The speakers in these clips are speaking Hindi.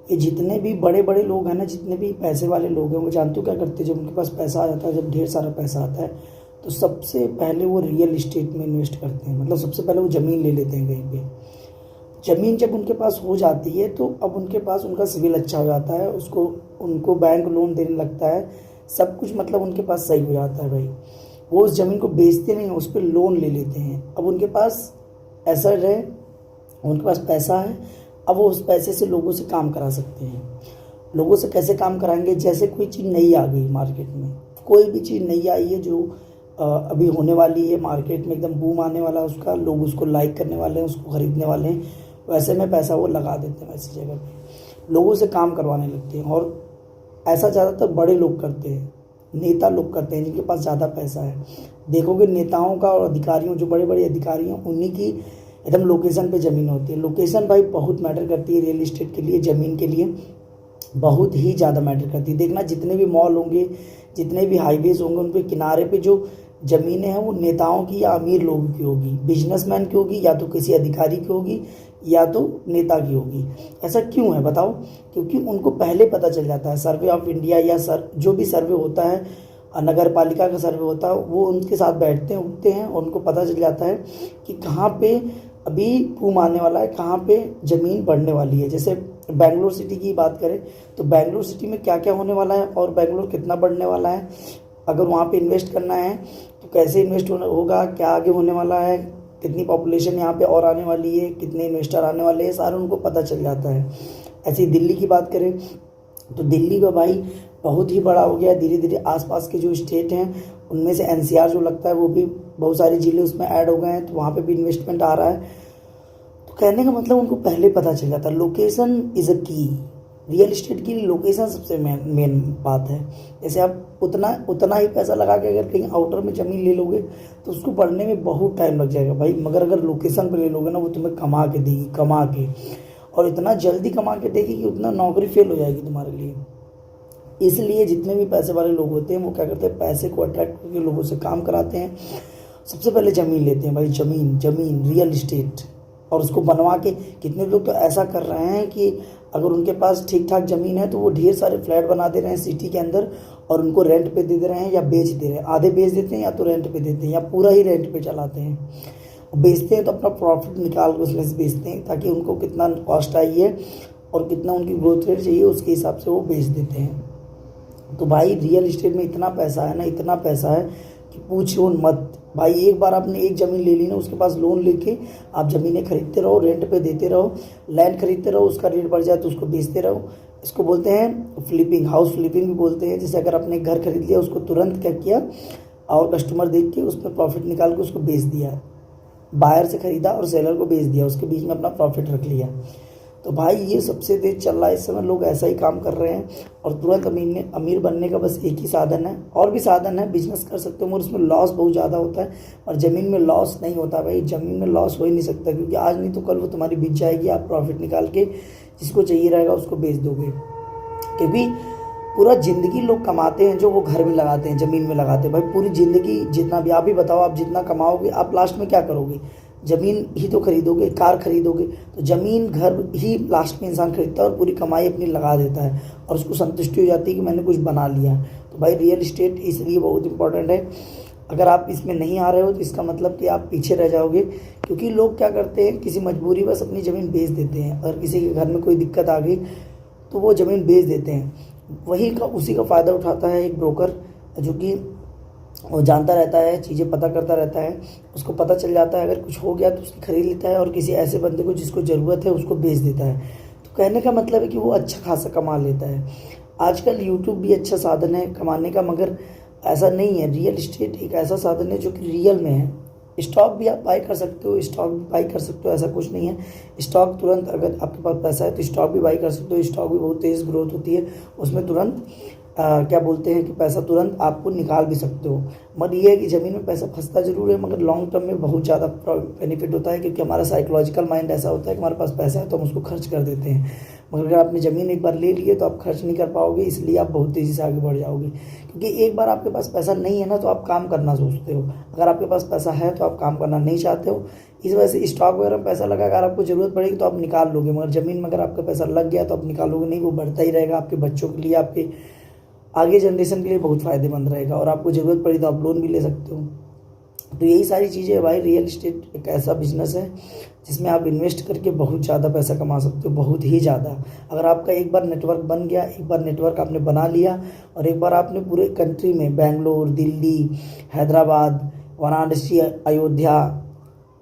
ये जितने भी बड़े बड़े लोग हैं ना, जितने भी पैसे वाले लोग हैं, वो जानते हो क्या करते हैं? जब उनके पास पैसा आ जाता है, जब ढेर सारा पैसा आता है, तो सबसे पहले वो रियल इस्टेट में इन्वेस्ट करते हैं। मतलब सबसे पहले वो ज़मीन ले लेते हैं कहीं पे। ज़मीन जब उनके पास हो जाती है तो अब उनके पास उनका सिविल अच्छा हो जाता है, उसको उनको बैंक लोन देने लगता है, सब कुछ मतलब उनके पास सही हो जाता है भाई। वो उस ज़मीन को बेचते नहीं, उस पर लोन ले लेते हैं। अब उनके पास एसेट है, उनके पास पैसा है, अब वो उस पैसे से लोगों से काम करा सकते हैं। लोगों से कैसे काम कराएंगे? जैसे कोई चीज़ नई आ गई मार्केट में, कोई भी चीज़ नई आई है जो अभी होने वाली है मार्केट में, एकदम बूम आने वाला है उसका, लोग उसको लाइक करने वाले हैं, उसको ख़रीदने वाले हैं, वैसे में पैसा वो लगा देते हैं वैसी जगह पे, लोगों से काम करवाने लगते हैं। और ऐसा ज़्यादातर बड़े लोग करते हैं, नेता लोग करते हैं जिनके पास ज़्यादा पैसा है। देखोगे नेताओं का और अधिकारियों, जो बड़े बड़े अधिकारी हैं, उन्हीं की एकदम लोकेशन पे ज़मीन होती है। लोकेशन भाई बहुत मैटर करती है रियल इस्टेट के लिए, ज़मीन के लिए बहुत ही ज़्यादा मैटर करती है। देखना जितने भी मॉल होंगे, जितने भी हाईवेज होंगे, उन पे किनारे पे जो ज़मीनें हैं वो नेताओं की या अमीर लोगों की होगी, बिजनेसमैन की होगी, या तो किसी अधिकारी की होगी, या तो नेता की होगी। ऐसा क्यों है बताओ? क्योंकि उनको पहले पता चल जाता है, सर्वे ऑफ इंडिया या जो भी सर्वे होता है, नगर पालिका का सर्वे होता है, वो उनके साथ बैठते हैं, उठते हैं, और उनको पता चल जाता है कि कहाँ पे अभी बूम आने वाला है, कहाँ पे ज़मीन बढ़ने वाली है। जैसे बेंगलोर सिटी की बात करें तो बेंगलोर सिटी में क्या क्या होने वाला है और बेंगलोर कितना बढ़ने वाला है, अगर वहाँ पे इन्वेस्ट करना है तो कैसे इन्वेस्ट होगा, क्या आगे होने वाला है, कितनी पॉपुलेशन यहाँ पे और आने वाली है, कितने इन्वेस्टर आने वाले हैं, सारा उनको पता चल जाता है। ऐसे ही दिल्ली की बात करें तो दिल्ली का भाई बहुत ही बड़ा हो गया धीरे धीरे। आसपास के जो स्टेट हैं उनमें से एनसीआर जो लगता है वो भी बहुत सारे ज़िले उसमें ऐड हो गए हैं, तो वहाँ पे भी इन्वेस्टमेंट आ रहा है। तो कहने का मतलब उनको पहले पता चल जाता है। लोकेशन इज़ अ की, रियल इस्टेट की लोकेशन सबसे मेन बात है। जैसे आप उतना ही पैसा लगा के अगर कहीं आउटर में ज़मीन ले लोगे तो उसको बढ़ने में बहुत टाइम लग जाएगा भाई, मगर अगर लोकेशन पर ले लोगे ना, वो तुम्हें कमा के देगी, कमा के, और इतना जल्दी कमा के देगी कि उतना नौकरी फेल हो जाएगी तुम्हारे लिए। इसलिए जितने भी पैसे वाले लोग होते हैं वो क्या करते हैं, पैसे को अट्रैक्ट करके लोगों से काम कराते हैं। सबसे पहले ज़मीन लेते हैं भाई, ज़मीन रियल इस्टेट, और उसको बनवा के, कितने लोग तो ऐसा कर रहे हैं कि अगर उनके पास ठीक ठाक ज़मीन है तो वो ढेर सारे फ्लैट बना दे रहे हैं सिटी के अंदर, और उनको रेंट पे दे रहे हैं या बेच दे रहे हैं। आधे बेच देते हैं या तो रेंट पे देते हैं या पूरा ही रेंट पे चलाते हैं। बेचते हैं तो अपना प्रॉफिट निकाल के उसमें से बेचते हैं, ताकि उनको कितना कॉस्ट आई है और कितना उनकी ग्रोथ रेट चाहिए उसके हिसाब से वो बेच देते हैं। तो भाई रियल इस्टेट में इतना पैसा है ना, इतना पैसा है कि पूछो मत भाई। एक बार आपने एक ज़मीन ले ली ना, उसके पास लोन लेके आप ज़मीनें खरीदते रहो, रेंट पे देते रहो, लैंड खरीदते रहो, उसका रेट बढ़ जाए तो उसको बेचते रहो। इसको बोलते हैं फ्लिपिंग, हाउस फ्लिपिंग भी बोलते हैं। जैसे अगर आपने घर खरीद लिया, उसको तुरंत क्या किया, और कस्टमर देख के उसमें प्रॉफिट निकाल के उसको बेच दिया, बायर से ख़रीदा और सेलर को बेच दिया, उसके बीच में अपना प्रॉफिट रख लिया। तो भाई ये सबसे तेज चल रहा है इस समय, लोग ऐसा ही काम कर रहे हैं। और तुरंत अमीर बनने का बस एक ही साधन है, और भी साधन है, बिजनेस कर सकते हो, मगर उसमें लॉस बहुत ज़्यादा होता है। और ज़मीन में लॉस नहीं होता भाई, ज़मीन में लॉस हो ही नहीं सकता, क्योंकि आज नहीं तो कल वो तुम्हारी बिक जाएगी, आप प्रॉफिट निकाल के जिसको चाहिए रहेगा उसको बेच दोगे। क्योंकि पूरा ज़िंदगी लोग कमाते हैं जो वो घर में लगाते हैं, ज़मीन में लगाते हैं भाई। पूरी ज़िंदगी जितना भी, आप ही बताओ, आप जितना कमाओगे आप लास्ट में क्या करोगे? ज़मीन ही तो खरीदोगे, कार खरीदोगे। तो ज़मीन घर ही लास्ट में इंसान खरीदता है और पूरी कमाई अपनी लगा देता है, और उसको संतुष्टि हो जाती है कि मैंने कुछ बना लिया। तो भाई रियल इस्टेट इसलिए बहुत इंपॉर्टेंट है। अगर आप इसमें नहीं आ रहे हो तो इसका मतलब कि आप पीछे रह जाओगे। क्योंकि लोग क्या करते हैं, किसी मजबूरी बस अपनी ज़मीन बेच देते हैं। अगर किसी के घर में कोई दिक्कत आ गई तो वो ज़मीन बेच देते हैं। उसी का फ़ायदा उठाता है एक ब्रोकर, जो कि वो जानता रहता है, चीज़ें पता करता रहता है, उसको पता चल जाता है अगर कुछ हो गया तो उसकी खरीद लेता है, और किसी ऐसे बंदे को जिसको ज़रूरत है उसको बेच देता है। तो कहने का मतलब है कि वो अच्छा खासा कमा लेता है। आजकल यूट्यूब भी अच्छा साधन है कमाने का, मगर ऐसा नहीं है। रियल इस्टेट एक ऐसा साधन है जो कि रियल में है। स्टॉक भी आप बाई कर सकते हो, स्टॉक भी बाई कर सकते हो, ऐसा कुछ नहीं है। स्टॉक तुरंत, अगर आपके पास पैसा है तो स्टॉक भी बाई कर सकते हो। स्टॉक भी बहुत तेज़ ग्रोथ होती है, उसमें तुरंत क्या बोलते हैं कि पैसा तुरंत आपको निकाल भी सकते हो। मगर ये है कि ज़मीन में पैसा फंसता जरूर है, मगर लॉन्ग टर्म में बहुत ज़्यादा बेनिफिट होता है, क्योंकि हमारा साइकोलॉजिकल माइंड ऐसा होता है कि हमारे पास पैसा है तो हम उसको खर्च कर देते हैं। मगर अगर आपने ज़मीन एक बार ले ली है तो आप खर्च नहीं कर पाओगे, इसलिए आप बहुत तेज़ी से आगे बढ़ जाओगे। क्योंकि एक बार आपके पास पैसा नहीं है ना तो आप काम करना सोचते हो, अगर आपके पास पैसा है तो आप काम करना नहीं चाहते हो। इस वजह से स्टॉक वगैरह में पैसा लगा, अगर आपको ज़रूरत पड़ेगी तो आप निकाल लोगे, मगर ज़मीन में अगर आपका पैसा लग गया तो आप निकालोगे नहीं, वो बढ़ता ही रहेगा। आपके बच्चों के लिए, आपके आगे जनरेशन के लिए बहुत फ़ायदेमंद रहेगा, और आपको ज़रूरत पड़ी तो आप लोन भी ले सकते हो। तो यही सारी चीज़ें है भाई। रियल इस्टेट एक ऐसा बिजनेस है जिसमें आप इन्वेस्ट करके बहुत ज़्यादा पैसा कमा सकते हो, बहुत ही ज़्यादा। अगर आपका एक बार नेटवर्क बन गया, एक बार नेटवर्क आपने बना लिया, और एक बार आपने पूरे कंट्री में बेंगलोर, दिल्ली, हैदराबाद, वाराणसी, अयोध्या,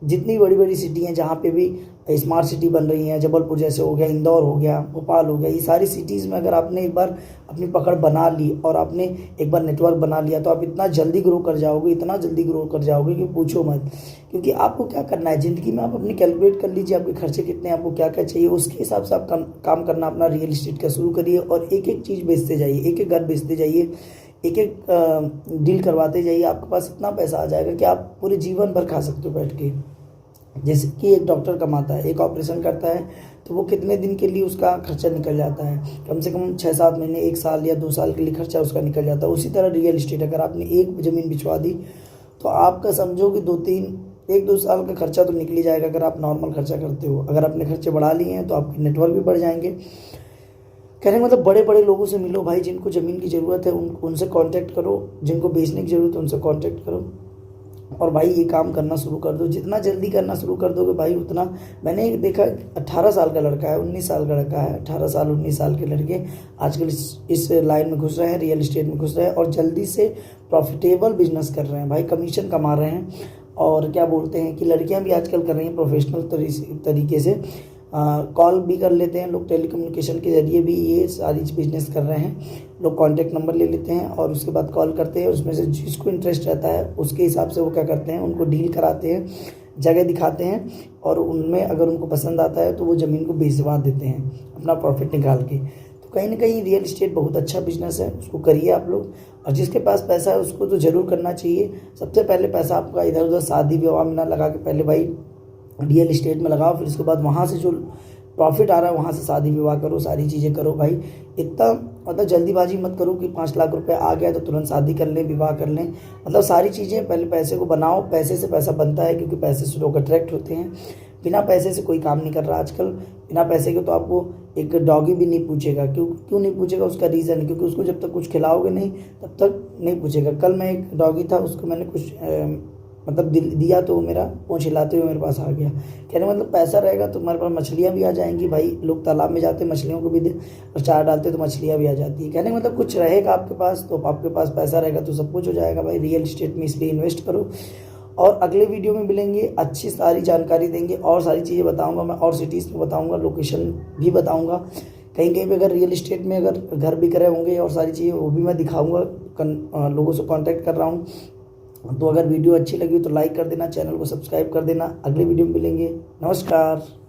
जितनी बड़ी बड़ी सिटी हैं जहाँ पे भी स्मार्ट सिटी बन रही हैं, जबलपुर जैसे हो गया, इंदौर हो गया, भोपाल हो गया, ये सारी सिटीज़ में अगर आपने एक बार अपनी पकड़ बना ली और आपने एक बार नेटवर्क बना लिया तो आप इतना जल्दी ग्रो कर जाओगे, इतना जल्दी ग्रो कर जाओगे कि पूछो मत। क्योंकि आपको क्या करना है ज़िंदगी में, आप अपनी कैलकुलेट कर लीजिए आपके खर्चे कितने हैं, आपको क्या क्या चाहिए, उसके हिसाब से आप काम करना अपना रियल इस्टेट का शुरू करिए, और एक एक चीज़ बेचते जाइए, एक एक घर बेचते जाइए, एक एक डील करवाते जाइए। आपके पास इतना पैसा आ जाएगा कि आप पूरे जीवन भर खा सकते हो बैठ के। जैसे कि एक डॉक्टर कमाता है, एक ऑपरेशन करता है तो वो कितने दिन के लिए उसका खर्चा निकल जाता है, कम से कम 6-7 महीने, 1 साल या 2 साल के लिए खर्चा उसका निकल जाता है। उसी तरह रियल इस्टेट, अगर आपने एक ज़मीन बिचवा दी तो आपका समझो कि 1-2 साल का खर्चा तो निकल ही जाएगा, अगर आप नॉर्मल खर्चा करते हो। अगर आपने खर्चे बढ़ा लिए हैं तो आपके नेटवर्क भी बढ़ जाएंगे। कहने का मतलब बड़े बड़े लोगों से मिलो भाई, जिनको ज़मीन की ज़रूरत है उनसे कांटेक्ट करो, जिनको बेचने की ज़रूरत है उनसे कांटेक्ट करो, और भाई ये काम करना शुरू कर दो। जितना जल्दी करना शुरू कर दोगे भाई उतना। मैंने देखा 18 साल का लड़का है, 19 साल का लड़का है, 18 साल 19 साल के लड़के आजकल इस लाइन में घुस रहे हैं, रियल इस्टेट में घुस रहे हैं, और जल्दी से प्रॉफिटेबल बिजनेस कर रहे हैं भाई, कमीशन कमा रहे हैं। और क्या बोलते हैं कि लड़कियां भी आजकल कर रही हैं प्रोफेशनल तरीके से, कॉल भी कर लेते हैं लोग, टेलीकम्युनिकेशन के ज़रिए भी ये सारी बिजनेस कर रहे हैं। लोग कॉन्टैक्ट नंबर ले लेते हैं और उसके बाद कॉल करते हैं, उसमें से जिसको इंटरेस्ट रहता है उसके हिसाब से वो क्या करते हैं, उनको डील कराते हैं, जगह दिखाते हैं, और उनमें अगर उनको पसंद आता है तो वो ज़मीन को बेचवा देते हैं अपना प्रॉफिट निकाल के। तो कहीं ना कहीं रियल इस्टेट बहुत अच्छा बिजनेस है, उसको करिए आप लोग। और जिसके पास पैसा है उसको तो ज़रूर करना चाहिए। सबसे पहले पैसा आपका इधर उधर शादी विवाह में ना लगा के पहले भाई रियल इस्टेट में लगाओ, फिर उसके बाद वहाँ से जो प्रॉफिट आ रहा है वहाँ से शादी विवाह करो, सारी चीज़ें करो भाई। इतना मतलब जल्दीबाजी मत करो कि 5 लाख रुपए आ गया तो तुरंत शादी कर लें, विवाह कर लें। मतलब सारी चीज़ें पहले पैसे को बनाओ, पैसे से पैसा बनता है, क्योंकि पैसे से लोग अट्रैक्ट होते हैं। बिना पैसे से कोई काम नहीं कर रहा आजकल। बिना पैसे के तो आपको एक डॉगी भी नहीं पूछेगा। क्यों नहीं पूछेगा, उसका रीज़न है क्योंकि उसको जब तक कुछ खिलाओगे नहीं तब तक नहीं पूछेगा। कल मैं एक डॉगी था, उसको मैंने कुछ मतलब दिया तो मेरा पूंछ हिलाते हुए मेरे पास आ गया। कहने मतलब पैसा रहेगा तो हमारे पास मछलियाँ भी आ जाएंगी भाई। लोग तालाब में जाते मछलियों को भी दे और चारा डालते तो मछलियाँ भी आ जाती है। कहने मतलब कुछ रहेगा आपके पास, तो आपके पास पैसा रहेगा तो सब कुछ हो जाएगा भाई। रियल इस्टेट में इसलिए इन्वेस्ट करो। और अगले वीडियो में मिलेंगे, अच्छी सारी जानकारी देंगे और सारी चीज़ें बताऊँगा मैं, और सिटीज़ में बताऊँगा, लोकेशन भी बताऊँगा। कहीं कहीं पे अगर रियल इस्टेट में अगर घर बिक रहे होंगे और सारी चीज़ें वो भी मैं दिखाऊँगा। लोगों से कॉन्टैक्ट कर रहा हूँ। तो अगर वीडियो अच्छी लगी तो लाइक कर देना, चैनल को सब्सक्राइब कर देना। अगले वीडियो में मिलेंगे। नमस्कार।